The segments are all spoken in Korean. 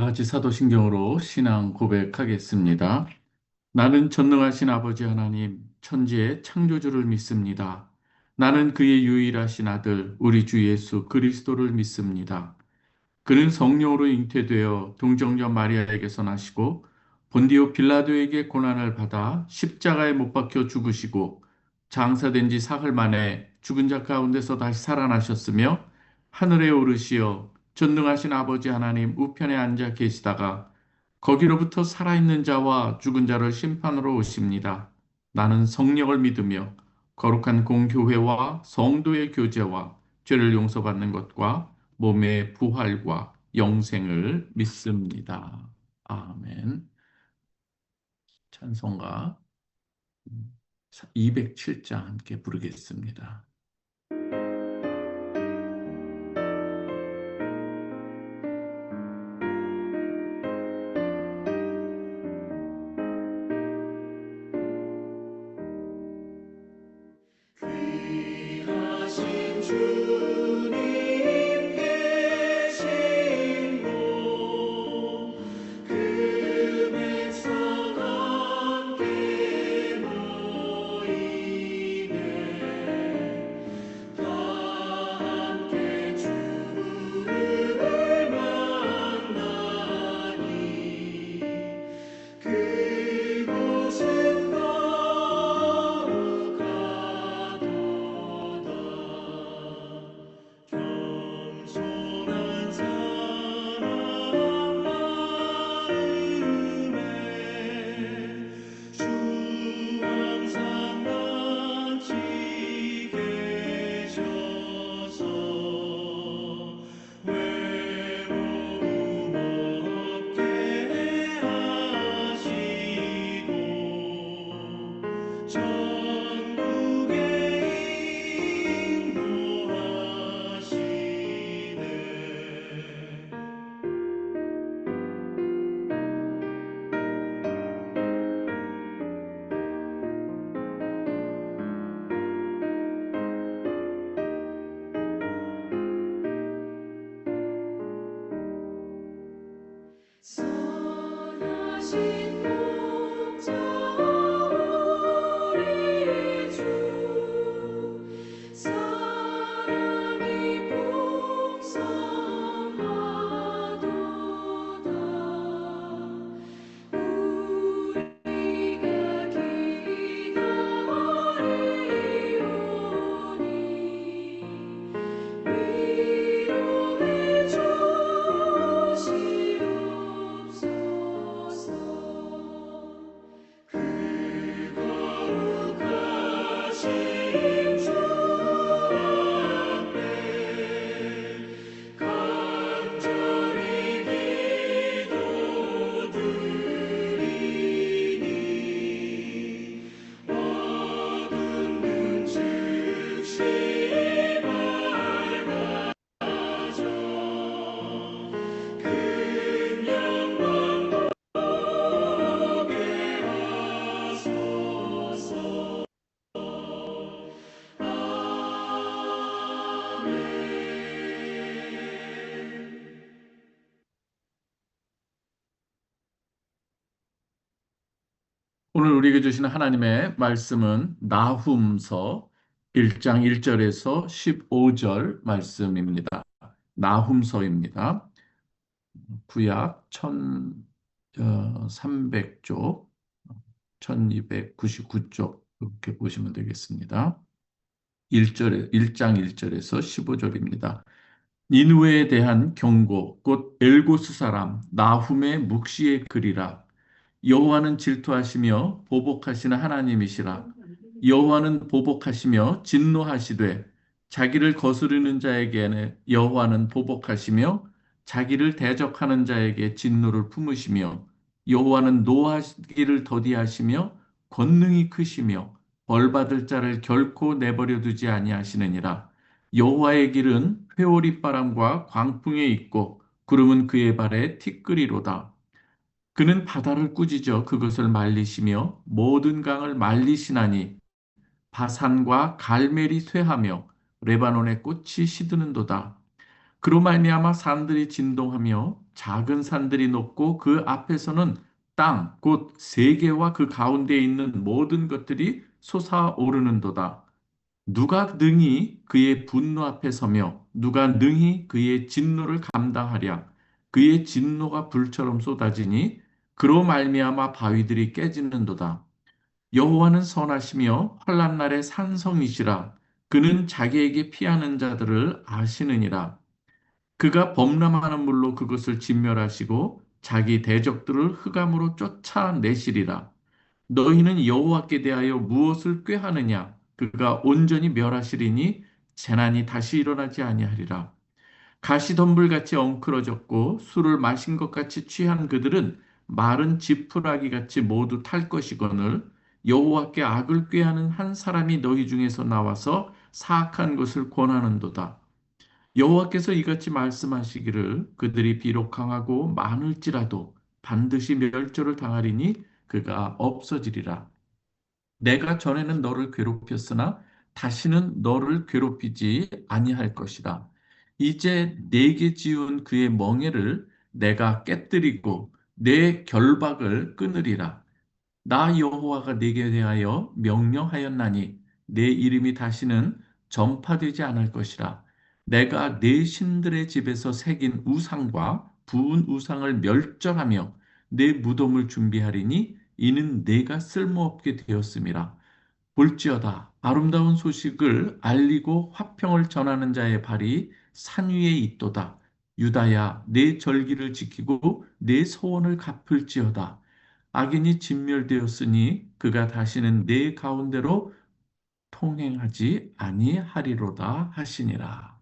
아지 사도신경으로 신앙 고백하겠습니다. 나는 전능하신 아버지 하나님, 천지의 창조주를 믿습니다. 나는 그의 유일하신 아들, 우리 주 예수 그리스도를 믿습니다. 그는 성령으로 잉태되어 동정녀 마리아에게서 나시고 본디오 빌라도에게 고난을 받아 십자가에 못 박혀 죽으시고 장사된 지 사흘 만에 죽은 자 가운데서 다시 살아나셨으며 하늘에 오르시어 전능하신 아버지 하나님 우편에 앉아 계시다가 거기로부터 살아있는 자와 죽은 자를 심판으로 오십니다. 나는 성령을 믿으며 거룩한 공교회와 성도의 교제와 죄를 용서받는 것과 몸의 부활과 영생을 믿습니다. 아멘. 찬송가 207장 함께 부르겠습니다. 귀하신 주님 계신 곳 금액상 함께 모이네 다 함께 주를 만나니 그곳은 거룩하도다 겸손한 사람 마음에 주 항상 같이 계셔서 외로움 없게 하시고 천국에 인도하시네 선하신 목자 우리 주 사랑이 풍성하도다 우리가 기다리오니 위로해 주시옵소서 그 거룩하신 주 앞에 간절히 기도드리니 어두운 문 즉시 밝아져 큰 영광 보게 하소서 아멘 오늘 우리에게 주시는 하나님의 말씀은 나훔서 1장 1절에서 15절 말씀입니다. 나훔서입니다. 구약 1300쪽, 1299쪽 이렇게 보시면 되겠습니다. 1장 1절에서 15절입니다. 니느웨에 대한 경고, 곧 엘고스 사람 나훔의 묵시의 글이라. 여호와는 질투하시며 보복하시는 하나님이시라. 여호와는 보복하시며 진노하시되 자기를 거스르는 자에게는 여호와는 보복하시며 자기를 대적하는 자에게 진노를 품으시며 여호와는 노하기를 더디하시며 권능이 크시며 벌받을 자를 결코 내버려 두지 아니하시느니라. 여호와의 길은 회오리 바람과 광풍에 있고 구름은 그의 발에 티끌이로다. 그는 바다를 꾸짖어 그것을 말리시며 모든 강을 말리시나니 바산과 갈멜이 쇠하며 레바논의 꽃이 시드는도다. 그로 말미암아 산들이 진동하며 작은 산들이 높고 그 앞에서는 땅, 곧 세계와 그 가운데 있는 모든 것들이 솟아오르는도다. 누가 능히 그의 분노 앞에 서며 누가 능히 그의 진노를 감당하랴. 그의 진노가 불처럼 쏟아지니 그로 말미암아 바위들이 깨지는도다. 여호와는 선하시며 환난 날에 산성이시라. 그는 자기에게 피하는 자들을 아시느니라. 그가 범람하는 물로 그것을 진멸하시고 자기 대적들을 흑암으로 쫓아내시리라. 너희는 여호와께 대하여 무엇을 꾀하느냐? 그가 온전히 멸하시리니 재난이 다시 일어나지 아니하리라. 가시덤불같이 엉클어졌고 술을 마신 것 같이 취한 그들은 마른 지푸라기 같이 모두 탈 것이거늘 여호와께 악을 꾀하는 한 사람이 너희 중에서 나와서 사악한 것을 권하는도다. 여호와께서 이같이 말씀하시기를 그들이 비록 강하고 많을지라도 반드시 멸절을 당하리니 그가 없어지리라. 내가 전에는 너를 괴롭혔으나 다시는 너를 괴롭히지 아니할 것이라. 이제 내게 지은 그의 멍에를 내가 깨뜨리고 내 결박을 끊으리라. 나 여호와가 네게 대하여 명령하였나니 내 이름이 다시는 전파되지 않을 것이라. 내가 내 신들의 집에서 새긴 우상과 부은 우상을 멸절하며 내 무덤을 준비하리니 이는 내가 쓸모없게 되었음이라. 볼지어다 아름다운 소식을 알리고 화평을 전하는 자의 발이 산 위에 있도다. 유다야 내 절기를 지키고 내 소원을 갚을지어다. 악인이 진멸되었으니 그가 다시는 내 가운데로 통행하지 아니하리로다 하시니라.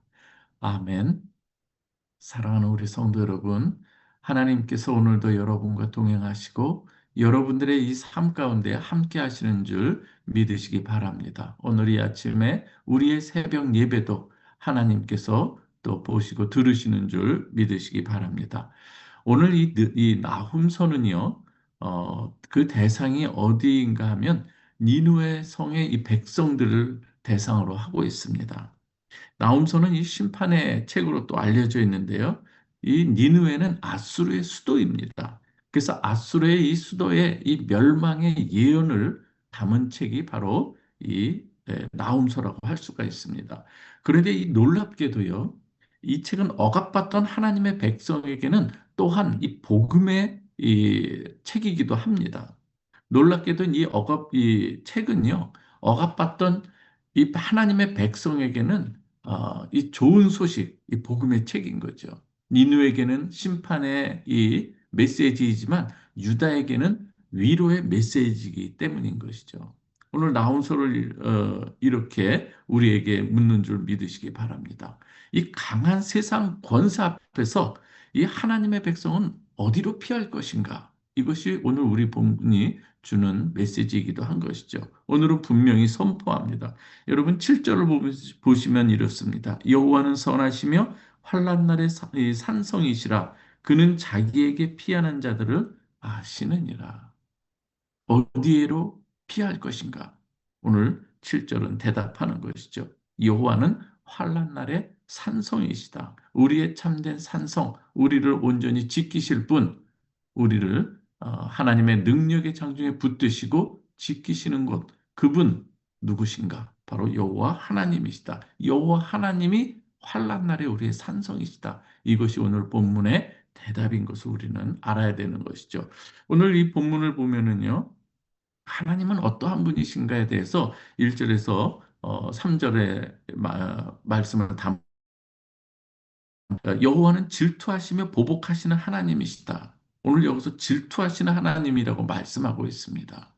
아멘. 사랑하는 우리 성도 여러분, 하나님께서 오늘도 여러분과 동행하시고 여러분들의 이 삶 가운데 함께 하시는 줄 믿으시기 바랍니다. 오늘 이 아침에 우리의 새벽 예배도 하나님께서 또 보시고 들으시는 줄 믿으시기 바랍니다. 오늘 이 나훔서는요, 그 대상이 어디인가 하면 니누의 성의 이 백성들을 대상으로 하고 있습니다. 나훔서는 이 심판의 책으로 또 알려져 있는데요. 이 니느웨는 아수르의 수도입니다. 그래서 아수르의 이 수도의 이 멸망의 예언을 담은 책이 바로 이 나훔서라고 할 수가 있습니다. 그런데 이 놀랍게도요. 이 책은 억압받던 하나님의 백성에게는 또한 이 복음의 이 책이기도 합니다. 놀랍게도 이 책은요. 억압받던 이 하나님의 백성에게는 이 좋은 소식, 이 복음의 책인 거죠. 니누에게는 심판의 이 메시지이지만 유다에게는 위로의 메시지이기 때문인 것이죠. 오늘 나온서를 이렇게 우리에게 묻는 줄 믿으시기 바랍니다. 이 강한 세상 권세 앞에서 이 하나님의 백성은 어디로 피할 것인가? 이것이 오늘 우리 본문이 주는 메시지이기도 한 것이죠. 오늘은 분명히 선포합니다. 여러분 7절을 보시면 이렇습니다. 여호와는 선하시며 환난 날의 이 산성이시라. 그는 자기에게 피하는 자들을 아시느니라. 어디에로 피할 것인가? 오늘 7절은 대답하는 것이죠. 여호와는 환난 날의 산성이시다. 우리의 참된 산성, 우리를 온전히 지키실 분, 우리를 하나님의 능력의 장중에 붙드시고 지키시는 것, 그분 누구신가? 바로 여호와 하나님이시다. 여호와 하나님이 환난 날에 우리의 산성이시다. 이것이 오늘 본문의 대답인 것을 우리는 알아야 되는 것이죠. 오늘 이 본문을 보면은요. 하나님은 어떠한 분이신가에 대해서 1절에서 3절의 말씀을 여호와는 질투하시며 보복하시는 하나님이시다. 오늘 여기서 질투하시는 하나님이라고 말씀하고 있습니다.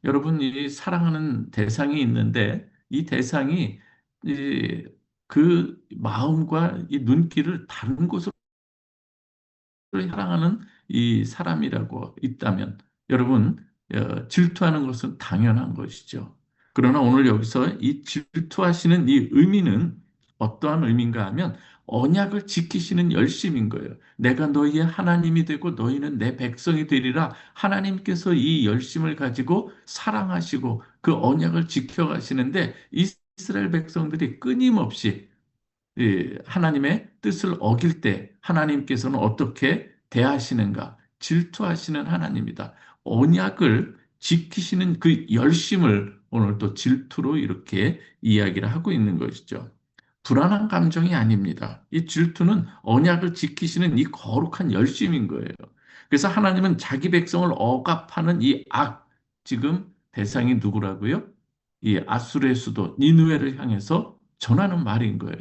여러분, 이 사랑하는 대상이 있는데 이 대상이 그 마음과 이 눈길을 다른 곳으로 사랑하는 이 사람이라고 있다면 여러분 질투하는 것은 당연한 것이죠. 그러나 오늘 여기서 이 질투하시는 이 의미는 어떠한 의미인가 하면 언약을 지키시는 열심인 거예요. 내가 너희의 하나님이 되고 너희는 내 백성이 되리라. 하나님께서 이 열심을 가지고 사랑하시고 그 언약을 지켜가시는데 이스라엘 백성들이 끊임없이 하나님의 뜻을 어길 때 하나님께서는 어떻게 대하시는가? 질투하시는 하나님이다. 언약을 지키시는 그 열심을 오늘 또 질투로 이렇게 이야기를 하고 있는 것이죠. 불안한 감정이 아닙니다. 이 질투는 언약을 지키시는 이 거룩한 열심인 거예요. 그래서 하나님은 자기 백성을 억압하는 이 악, 지금 대상이 누구라고요? 이 아수르의 수도 니느웨를 향해서 전하는 말인 거예요.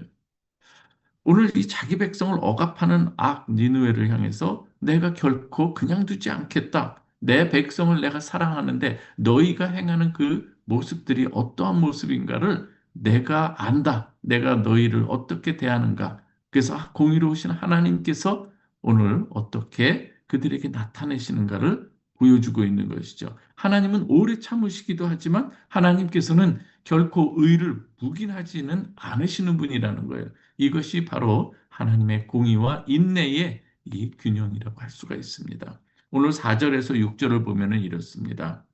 오늘 이 자기 백성을 억압하는 악 니느웨를 향해서 내가 결코 그냥 두지 않겠다. 내 백성을 내가 사랑하는데 너희가 행하는 그 모습들이 어떠한 모습인가를 내가 안다. 내가 너희를 어떻게 대하는가. 그래서 공의로우신 하나님께서 오늘 어떻게 그들에게 나타내시는가를 보여주고 있는 것이죠. 하나님은 오래 참으시기도 하지만 하나님께서는 결코 의를 묵인하지는 않으시는 분이라는 거예요. 이것이 바로 하나님의 공의와 인내의 이 균형이라고 할 수가 있습니다. 오늘 4절에서 6절을 보면은 이렇습니다.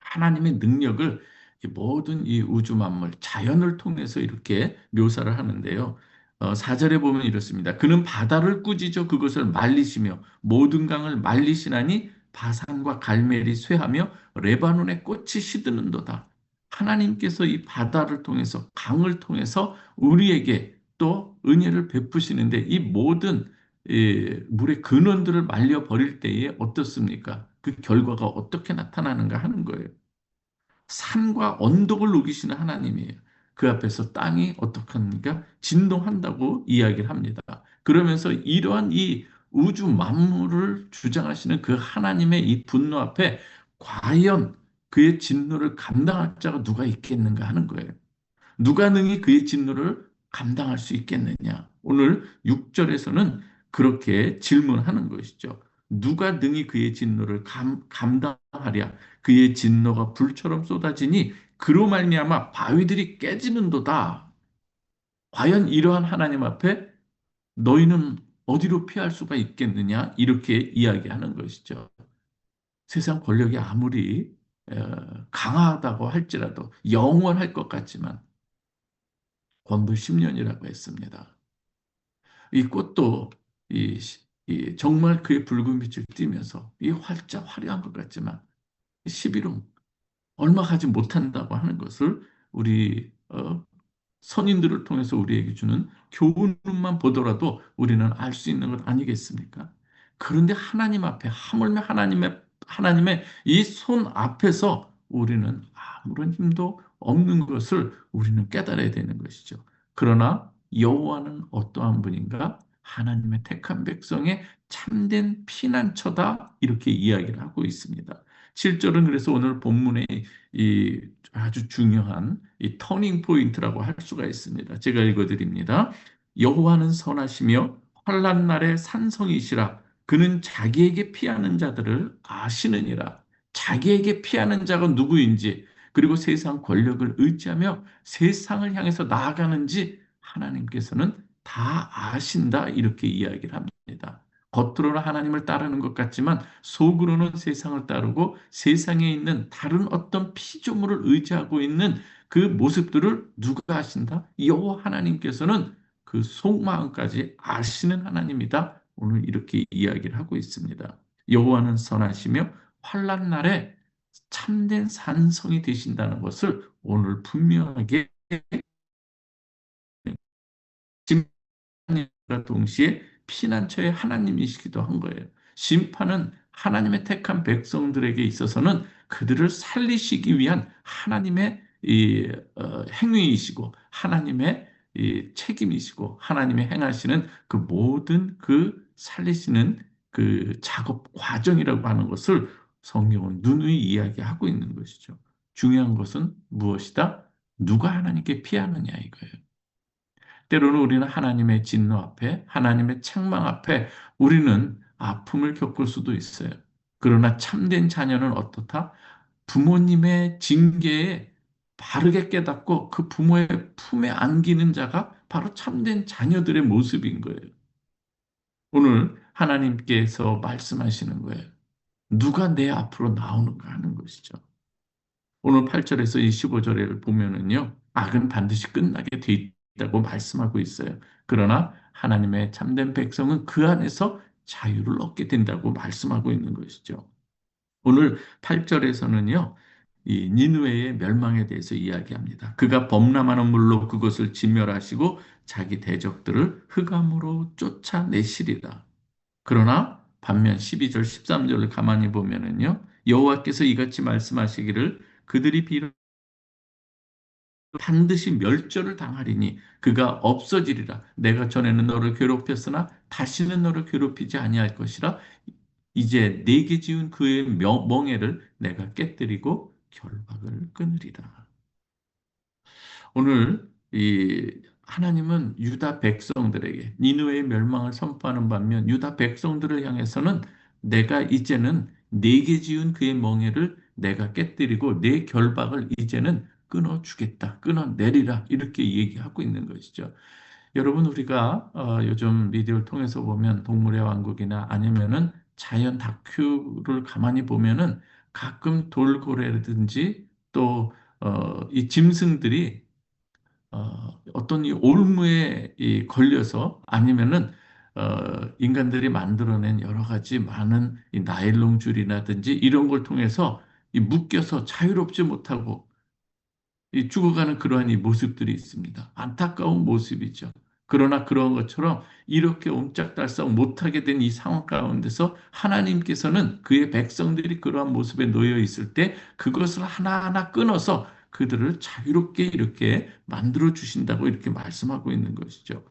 하나님의 능력을 모든 이 우주 만물, 자연을 통해서 이렇게 묘사를 하는데요. 4절에 보면 이렇습니다. 그는 바다를 꾸짖어 그것을 말리시며 모든 강을 말리시나니 바산과 갈멜이 쇠하며 레바논의 꽃이 시드는도다. 하나님께서 이 바다를 통해서 강을 통해서 우리에게 또 은혜를 베푸시는데 이 모든 물의 근원들을 말려 버릴 때에 어떻습니까? 그 결과가 어떻게 나타나는가 하는 거예요. 산과 언덕을 녹이시는 하나님이에요. 그 앞에서 땅이 어떡합니까? 진동한다고 이야기를 합니다. 그러면서 이러한 이 우주 만물을 주장하시는 그 하나님의 이 분노 앞에 과연 그의 진노를 감당할 자가 누가 있겠는가 하는 거예요. 누가 능히 그의 진노를 감당할 수 있겠느냐? 오늘 6절에서는 그렇게 질문하는 것이죠. 누가 능히 그의 진노를 감당하랴? 그의 진노가 불처럼 쏟아지니 그로 말미암아 바위들이 깨지는도다. 과연 이러한 하나님 앞에 너희는 어디로 피할 수가 있겠느냐? 이렇게 이야기하는 것이죠. 세상 권력이 아무리 강하다고 할지라도 영원할 것 같지만 권부 10년이라고 했습니다. 이 꽃도 이, 정말 그의 붉은 빛을 띠면서 이 활짝 화려한 것 같지만 11월 얼마 가지 못한다고 하는 것을 우리 선인들을 통해서 우리에게 주는 교훈만 보더라도 우리는 알 수 있는 것 아니겠습니까? 그런데 하나님 앞에 하물며 하나님의 이 손 앞에서 우리는 아무런 힘도 없는 것을 우리는 깨달아야 되는 것이죠. 그러나 여호와는 어떠한 분인가? 하나님의 택한 백성의 참된 피난처다 이렇게 이야기를 하고 있습니다. 7절은 그래서 오늘 본문의 이 아주 중요한 이 터닝 포인트라고 할 수가 있습니다. 제가 읽어드립니다. 여호와는 선하시며 환난 날에 산성이시라. 그는 자기에게 피하는 자들을 아시느니라. 자기에게 피하는 자가 누구인지 그리고 세상 권력을 의지하며 세상을 향해서 나아가는지 하나님께서는 다 아신다 이렇게 이야기를 합니다. 겉으로는 하나님을 따르는 것 같지만 속으로는 세상을 따르고 세상에 있는 다른 어떤 피조물을 의지하고 있는 그 모습들을 누가 아신다? 여호와 하나님께서는 그 속마음까지 아시는 하나님이다. 오늘 이렇게 이야기를 하고 있습니다. 여호와는 선하시며 환난 날에 참된 산성이 되신다는 것을 오늘 분명하게 심판과 동시에 피난처의 하나님이시기도 한 거예요. 심판은 하나님의 택한 백성들에게 있어서는 그들을 살리시기 위한 하나님의 행위이시고 하나님의 책임이시고 하나님의 행하시는 그 모든 그 살리시는 그 작업 과정이라고 하는 것을 성경은 누누이 이야기하고 있는 것이죠. 중요한 것은 무엇이다? 누가 하나님께 피하느냐 이거예요. 때로는 우리는 하나님의 진노 앞에, 하나님의 책망 앞에 우리는 아픔을 겪을 수도 있어요. 그러나 참된 자녀는 어떻다? 부모님의 징계에 바르게 깨닫고 그 부모의 품에 안기는 자가 바로 참된 자녀들의 모습인 거예요. 오늘 하나님께서 말씀하시는 거예요. 누가 내 앞으로 나오는가 하는 것이죠. 오늘 8절에서 이 15절을 보면은요, 악은 반드시 끝나게 돼 있다고 말씀하고 있어요. 그러나 하나님의 참된 백성은 그 안에서 자유를 얻게 된다고 말씀하고 있는 것이죠. 오늘 8절에서는요, 이 니느웨의 멸망에 대해서 이야기합니다. 그가 범람하는 물로 그것을 진멸하시고 자기 대적들을 흑암으로 쫓아내시리라. 그러나 반면 12절, 13절을 가만히 보면은요, 여호와께서 이같이 말씀하시기를 그들이 비록 반드시 멸절을 당하리니 그가 없어지리라. 내가 전에는 너를 괴롭혔으나 다시는 너를 괴롭히지 아니할 것이라. 이제 내게 지은 그의 멍에를 내가 깨뜨리고 결박을 끊으리라. 오늘 이 하나님은 유다 백성들에게 니느웨의 멸망을 선포하는 반면 유다 백성들을 향해서는 내가 이제는 내게 지은 그의 멍에를 내가 깨뜨리고 내 결박을 이제는 끊어주겠다, 끊어내리라 이렇게 얘기하고 있는 것이죠. 여러분 우리가 요즘 미디어를 통해서 보면 동물의 왕국이나 아니면은 자연 다큐를 가만히 보면은 가끔 돌고래라든지 또 이 짐승들이 어떤 이 올무에 이 걸려서 아니면은 인간들이 만들어낸 여러 가지 많은 이 나일론 줄이라든지 이런 걸 통해서 이 묶여서 자유롭지 못하고 이 죽어가는 그러한 이 모습들이 있습니다. 안타까운 모습이죠. 그러나 그런 것처럼 이렇게 옴짝달싹 못하게 된 이 상황 가운데서 하나님께서는 그의 백성들이 그러한 모습에 놓여 있을 때 그것을 하나하나 끊어서 그들을 자유롭게 이렇게 만들어 주신다고 이렇게 말씀하고 있는 것이죠.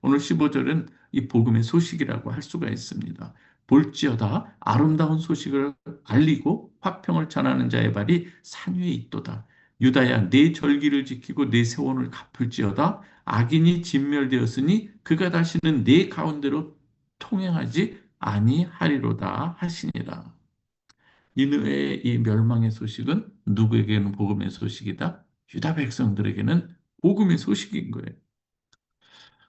오늘 15절은 이 복음의 소식이라고 할 수가 있습니다. 볼지어다 아름다운 소식을 알리고 화평을 전하는 자의 발이 산 위에 있도다. 유다야 내 절기를 지키고 내 세원을 갚을지어다. 악인이 진멸되었으니 그가 다시는 내 가운데로 통행하지 아니하리로다 하시니라. 니느웨의 이 멸망의 소식은 누구에게는 복음의 소식이다. 유다 백성들에게는 복음의 소식인 거예요.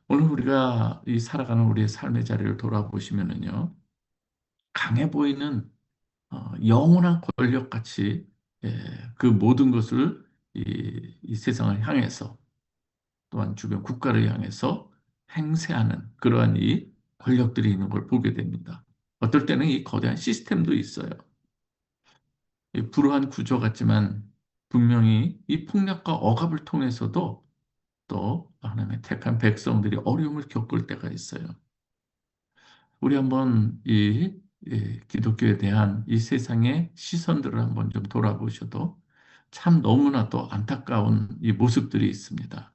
오늘 우리가 이 살아가는 우리의 삶의 자리를 돌아보시면은요, 강해 보이는 영원한 권력같이 그 모든 것을 이 세상을 향해서 또한 주변 국가를 향해서 행세하는 그러한 이 권력들이 있는 걸 보게 됩니다. 어떨 때는 이 거대한 시스템도 있어요. 이 불우한 구조 같지만 분명히 이 폭력과 억압을 통해서도 또 하나님의 택한 백성들이 어려움을 겪을 때가 있어요. 우리 한번 이 기독교에 대한 이 세상의 시선들을 한번 좀 돌아보셔도 참 너무나도 안타까운 이 모습들이 있습니다.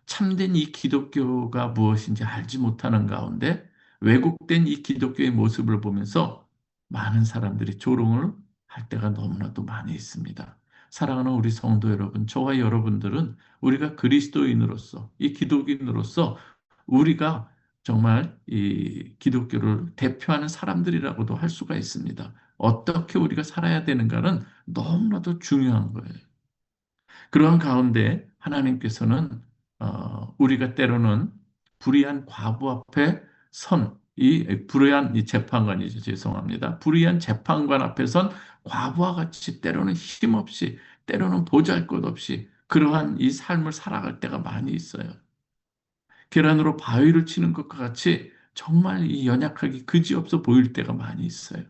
참된 이 기독교가 무엇인지 알지 못하는 가운데 왜곡된 이 기독교의 모습을 보면서 많은 사람들이 조롱을 할 때가 너무나도 많이 있습니다. 사랑하는 우리 성도 여러분, 저와 여러분들은 우리가 그리스도인으로서, 이 기독인으로서 우리가 정말 이 기독교를 대표하는 사람들이라고도 할 수가 있습니다. 어떻게 우리가 살아야 되는가는 너무나도 중요한 거예요. 그러한 가운데 하나님께서는 우리가 때로는 불의한 과부 앞에 이 불의한 이 재판관이죠. 죄송합니다. 불의한 재판관 앞에 선 과부와 같이 때로는 힘없이 때로는 보잘것없이 그러한 이 삶을 살아갈 때가 많이 있어요. 계란으로 바위를 치는 것과 같이 정말 이 연약하기 그지없어 보일 때가 많이 있어요.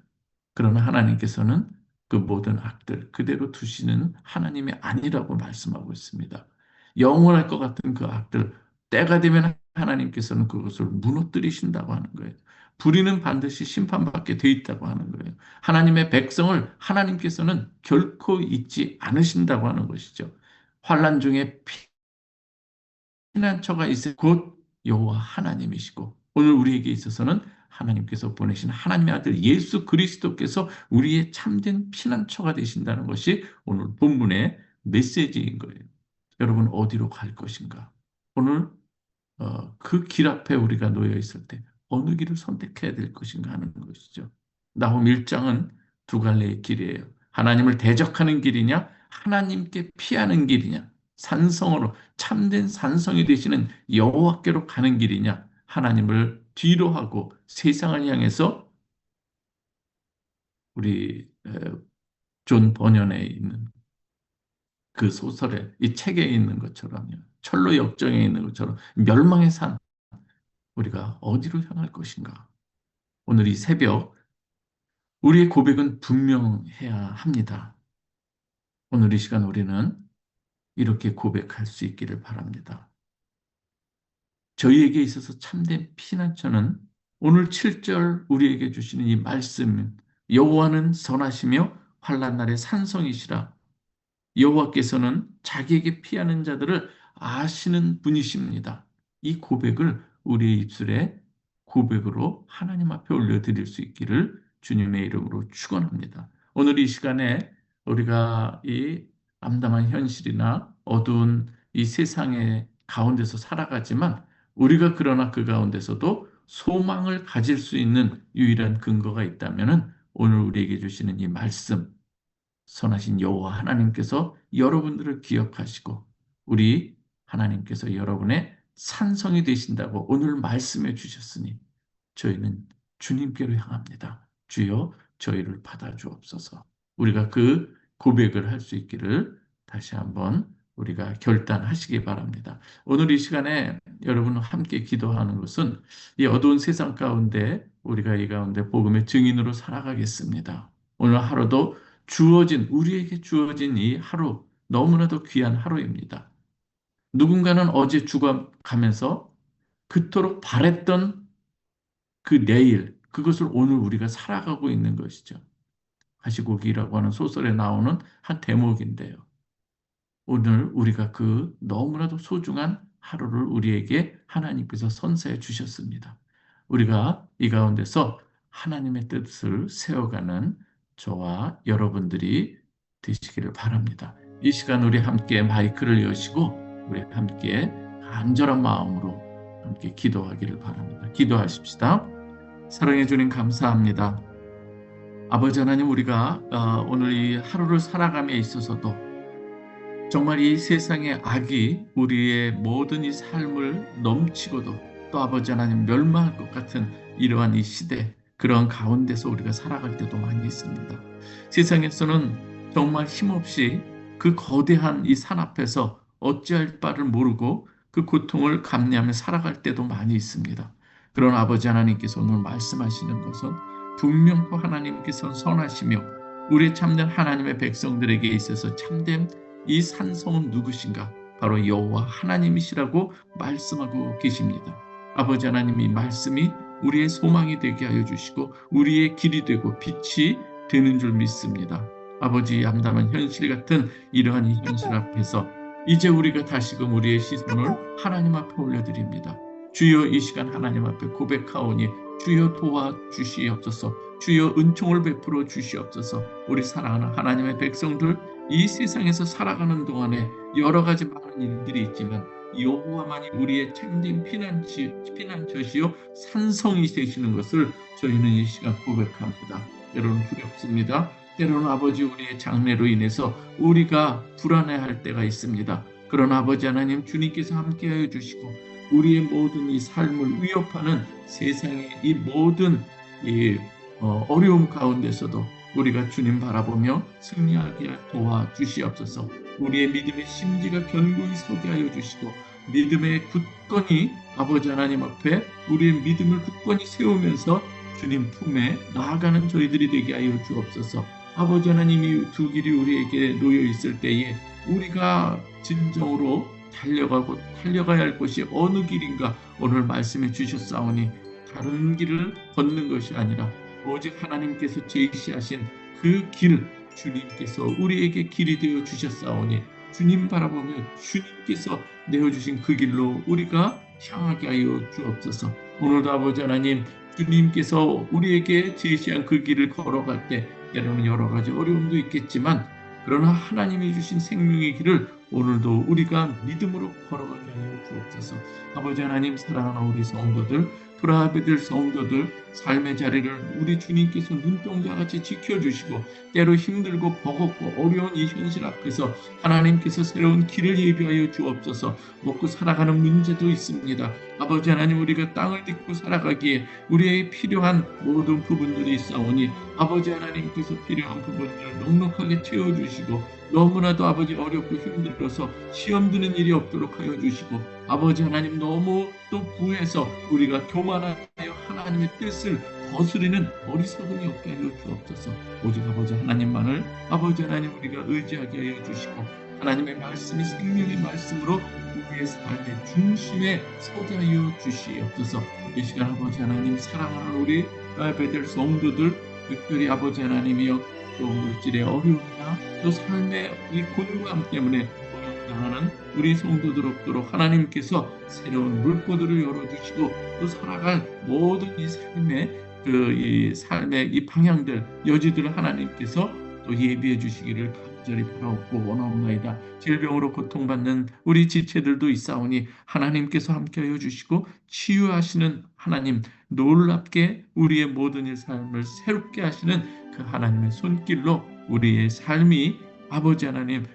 그러나 하나님께서는 그 모든 악들 그대로 두시는 하나님이 아니라고 말씀하고 있습니다. 영원할 것 같은 그 악들, 때가 되면 하나님께서는 그것을 무너뜨리신다고 하는 거예요. 불의는 반드시 심판받게 돼 있다고 하는 거예요. 하나님의 백성을 하나님께서는 결코 잊지 않으신다고 하는 것이죠. 환난 중에 피난처가 있을 곧 여호와 하나님이시고 오늘 우리에게 있어서는 하나님께서 보내신 하나님의 아들 예수 그리스도께서 우리의 참된 피난처가 되신다는 것이 오늘 본문의 메시지인 거예요. 여러분 어디로 갈 것인가? 오늘 그 길 앞에 우리가 놓여 있을 때 어느 길을 선택해야 될 것인가 하는 것이죠. 나홈 1장은 두 갈래의 길이에요. 하나님을 대적하는 길이냐, 하나님께 피하는 길이냐, 산성으로 참된 산성이 되시는 여호와께로 가는 길이냐, 하나님을 뒤로 하고 세상을 향해서 우리 존 번연에 있는 그 소설에, 이 책에 있는 것처럼요. 철로 역정에 있는 것처럼 멸망의 산, 우리가 어디로 향할 것인가? 오늘 이 새벽, 우리의 고백은 분명해야 합니다. 오늘 이 시간 우리는 이렇게 고백할 수 있기를 바랍니다. 저희에게 있어서 참된 피난처는 오늘 7절 우리에게 주시는 이 말씀, 여호와는 선하시며 환난 날의 산성이시라. 여호와께서는 자기에게 피하는 자들을 아시는 분이십니다. 이 고백을 우리의 입술에 고백으로 하나님 앞에 올려드릴 수 있기를 주님의 이름으로 축원합니다. 오늘 이 시간에 우리가 이 암담한 현실이나 어두운 이 세상의 가운데서 살아가지만 우리가 그러나 그 가운데서도 소망을 가질 수 있는 유일한 근거가 있다면 오늘 우리에게 주시는 이 말씀, 선하신 여호와 하나님께서 여러분들을 기억하시고 우리 하나님께서 여러분의 산성이 되신다고 오늘 말씀해 주셨으니 저희는 주님께로 향합니다. 주여 저희를 받아주옵소서. 우리가 그 고백을 할 수 있기를 다시 한번 우리가 결단하시기 바랍니다. 오늘 이 시간에 여러분 함께 기도하는 것은 이 어두운 세상 가운데 우리가 이 가운데 복음의 증인으로 살아가겠습니다. 오늘 하루도 우리에게 주어진 이 하루, 너무나도 귀한 하루입니다. 누군가는 어제 죽어가면서 그토록 바랬던 그 내일, 그것을 오늘 우리가 살아가고 있는 것이죠. 가시고기라고 하는 소설에 나오는 한 대목인데요. 오늘 우리가 그 너무나도 소중한 하루를 우리에게 하나님께서 선사해 주셨습니다. 우리가 이 가운데서 하나님의 뜻을 세워가는 저와 여러분들이 되시기를 바랍니다. 이 시간 우리 함께 마이크를 여시고 우리 함께 간절한 마음으로 함께 기도하기를 바랍니다. 기도하십시다. 사랑해 주님 감사합니다. 아버지 하나님, 우리가 오늘 이 하루를 살아감에 있어서도 정말 이 세상의 악이 우리의 모든 이 삶을 넘치고도 또 아버지 하나님 멸망할 것 같은 이러한 이 시대, 그러한 가운데서 우리가 살아갈 때도 많이 있습니다. 세상에서는 정말 힘없이 그 거대한 이 산 앞에서 어찌할 바를 모르고 그 고통을 감내하며 살아갈 때도 많이 있습니다. 그런 아버지 하나님께서 오늘 말씀하시는 것은 분명히 하나님께서는 선하시며 우리 참된 하나님의 백성들에게 있어서 참된 이 산성은 누구신가? 바로 여호와 하나님이시라고 말씀하고 계십니다. 아버지 하나님이 말씀이 우리의 소망이 되게 하여 주시고 우리의 길이 되고 빛이 되는 줄 믿습니다. 아버지, 암담한 현실 같은 이러한 이 현실 앞에서 이제 우리가 다시금 우리의 시선을 하나님 앞에 올려드립니다. 주여, 이 시간 하나님 앞에 고백하오니 주여 도와주시옵소서. 주여 은총을 베풀어 주시옵소서. 우리 사랑하는 하나님의 백성들, 이 세상에서 살아가는 동안에 여러 가지 많은 일들이 있지만 여호와만이 우리의 참된 피난처시요 산성이 되시는 것을 저희는 이 시간 고백합니다. 때로는 두렵습니다. 때로는 아버지, 우리의 장래로 인해서 우리가 불안해할 때가 있습니다. 그러나 아버지 하나님, 주님께서 함께하여 주시고 우리의 모든 이 삶을 위협하는 세상의 이 모든 이 어려움 가운데서도 우리가 주님 바라보며 승리하게 도와주시옵소서. 우리의 믿음의 심지가 견고히 서게 하여 주시고 믿음의 굳건히 아버지 하나님 앞에 우리의 믿음을 굳건히 세우면서 주님 품에 나아가는 저희들이 되게 하여 주옵소서. 아버지 하나님이 두 길이 우리에게 놓여 있을 때에 우리가 진정으로 달려가야 할 곳이 어느 길인가 오늘 말씀해 주셨사오니 다른 길을 걷는 것이 아니라 오직 하나님께서 제시하신 그 길, 주님께서 우리에게 길이 되어 주셨사오니 주님 바라보며 주님께서 내어주신 그 길로 우리가 향하게 하여 주옵소서. 오늘도 아버지 하나님, 주님께서 우리에게 제시한 그 길을 걸어갈 때 때로는 여러 가지 어려움도 있겠지만 그러나 하나님이 주신 생명의 길을 오늘도 우리가 믿음으로 걸어가게 하여 주옵소서. 아버지 하나님, 사랑하는 우리 성도들 프라하베들 성도들 삶의 자리를 우리 주님께서 눈동자같이 지켜주시고 때로 힘들고 버겁고 어려운 이 현실 앞에서 하나님께서 새로운 길을 예비하여 주옵소서. 먹고 살아가는 문제도 있습니다. 아버지 하나님, 우리가 땅을 딛고 살아가기에 우리의 필요한 모든 부분들이 있사오니 아버지 하나님께서 필요한 부분들을 넉넉하게 채워주시고 너무나도 아버지 어렵고 힘들어서 시험 드는 일이 없도록 하여 주시고 아버지 하나님 너무 또 부해서 우리가 교만하여 하나님의 뜻을 거스르는 어리석음이 없게 하여 주옵소서. 오직 아버지 하나님만을 아버지 하나님 우리가 의지하게 하여 주시고 하나님의 말씀이 생명의 말씀으로 우리의 삶의 중심에 서게 하여 주시옵소서. 이 시간 아버지 하나님 사랑하는 우리 베델 성도들 특별히 아버지 하나님이여 또 물질의 어려움이나 또 삶의 이 곤고함 때문에 당하는 우리 성도들 없도록 하나님께서 새로운 물꼬들을 열어주시고 또 살아갈 모든 이 삶의 이 방향들 여지들을 하나님께서 또 예비해 주시기를 간절히 바라옵고 원하옵나이다. 질병으로 고통받는 우리 지체들도 있사오니 하나님께서 함께하여 주시고 치유하시는 하나님, 놀랍게 우리의 모든 일 삶을 새롭게 하시는 그 하나님의 손길로 우리의 삶이 아버지 하나님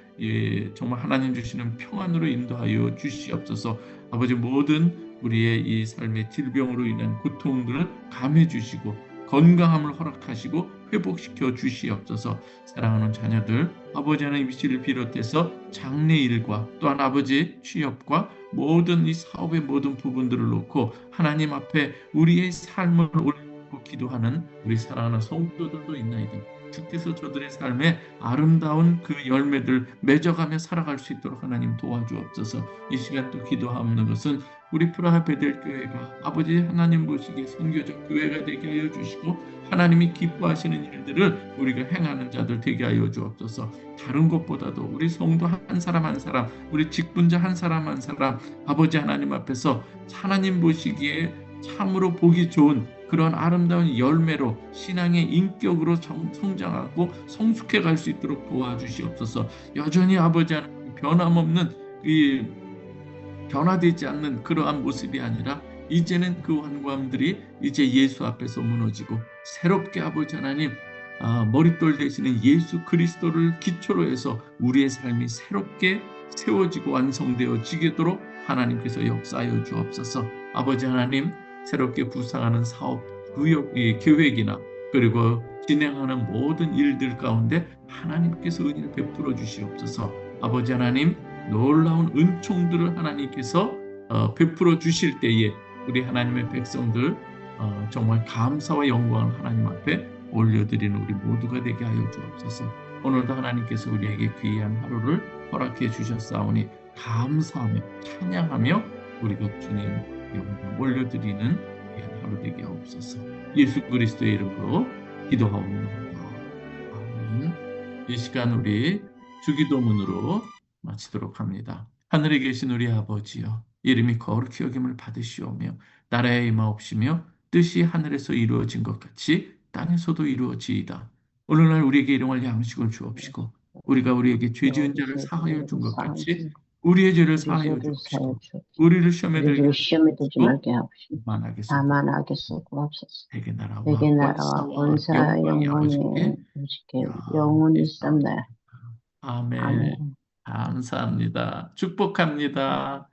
정말 하나님 주시는 평안으로 인도하여 주시옵소서. 아버지 모든 우리의 이 삶의 질병으로 인한 고통들을 감해 주시고 건강함을 허락하시고 회복시켜 주시옵소서. 사랑하는 자녀들 아버지 하나님 위치를 비롯해서 장래일과 또한 아버지 취업과 모든 이 사업의 모든 부분들을 놓고 하나님 앞에 우리의 삶을 올리고 기도하는 우리 사랑하는 성도들도 있나이다. 주께서 저들의 삶에 아름다운 그 열매들 맺어가며 살아갈 수 있도록 하나님 도와주옵소서. 이 시간 또 기도하는 것은 우리 프라하 베델 교회가 아버지 하나님 보시기에 선교적 교회가 되게 하여 주시고 하나님이 기뻐하시는 일들을 우리가 행하는 자들 되게 하여 주옵소서. 다른 것보다도 우리 성도 한 사람 한 사람, 우리 직분자 한 사람 한 사람 아버지 하나님 앞에서 하나님 보시기에 참으로 보기 좋은 그런 아름다운 열매로 신앙의 인격으로 성장하고 성숙해 갈 수 있도록 도와주시옵소서. 여전히 아버지 하나님 변함없는 이 변화되지 않는 그러한 모습이 아니라 이제는 그 완고함들이 이제 예수 앞에서 무너지고 새롭게 아버지 하나님 머릿돌 되시는 예수 그리스도를 기초로 해서 우리의 삶이 새롭게 세워지고 완성되어지도록 하나님께서 역사하여 주옵소서. 아버지 하나님 새롭게 구상하는 사업, 계획이나 그리고 진행하는 모든 일들 가운데 하나님께서 은혜를 베풀어 주시옵소서. 아버지 하나님 놀라운 은총들을 하나님께서 베풀어 주실 때에 우리 하나님의 백성들 정말 감사와 영광을 하나님 앞에 올려드리는 우리 모두가 되게 하여 주옵소서. 오늘도 하나님께서 우리에게 귀한 하루를 허락해 주셨사오니 감사하며 찬양하며 우리가 주님 영광 올려드리는 귀한 하루 되게 하옵소서. 예수 그리스도의 이름으로 기도하옵나이다. 아멘. 이 시간 우리 주기도문으로 마치도록 합니다. 하늘에 계신 우리 아버지여, 이름이 거룩히 여김을 받으시오며 나라의 임하옵시며 뜻이 하늘에서 이루어진 것 같이 땅에서도 이루어지이다. 오늘날 우리에게 일용할 양식을 주옵시고 우리가 우리에게 죄 지은 자를 사하여 준 것 같이 우리의 죄를 사하여 주옵시고 우리를 시험에 들게 하지 말게 하옵시고 만하게 다만 악에 쏘고 없소서. 되게 나라와 되게 나라와 권세와 영광이 아버지께 영원히 있습니다. 아멘. 아멘. 감사합니다. 축복합니다.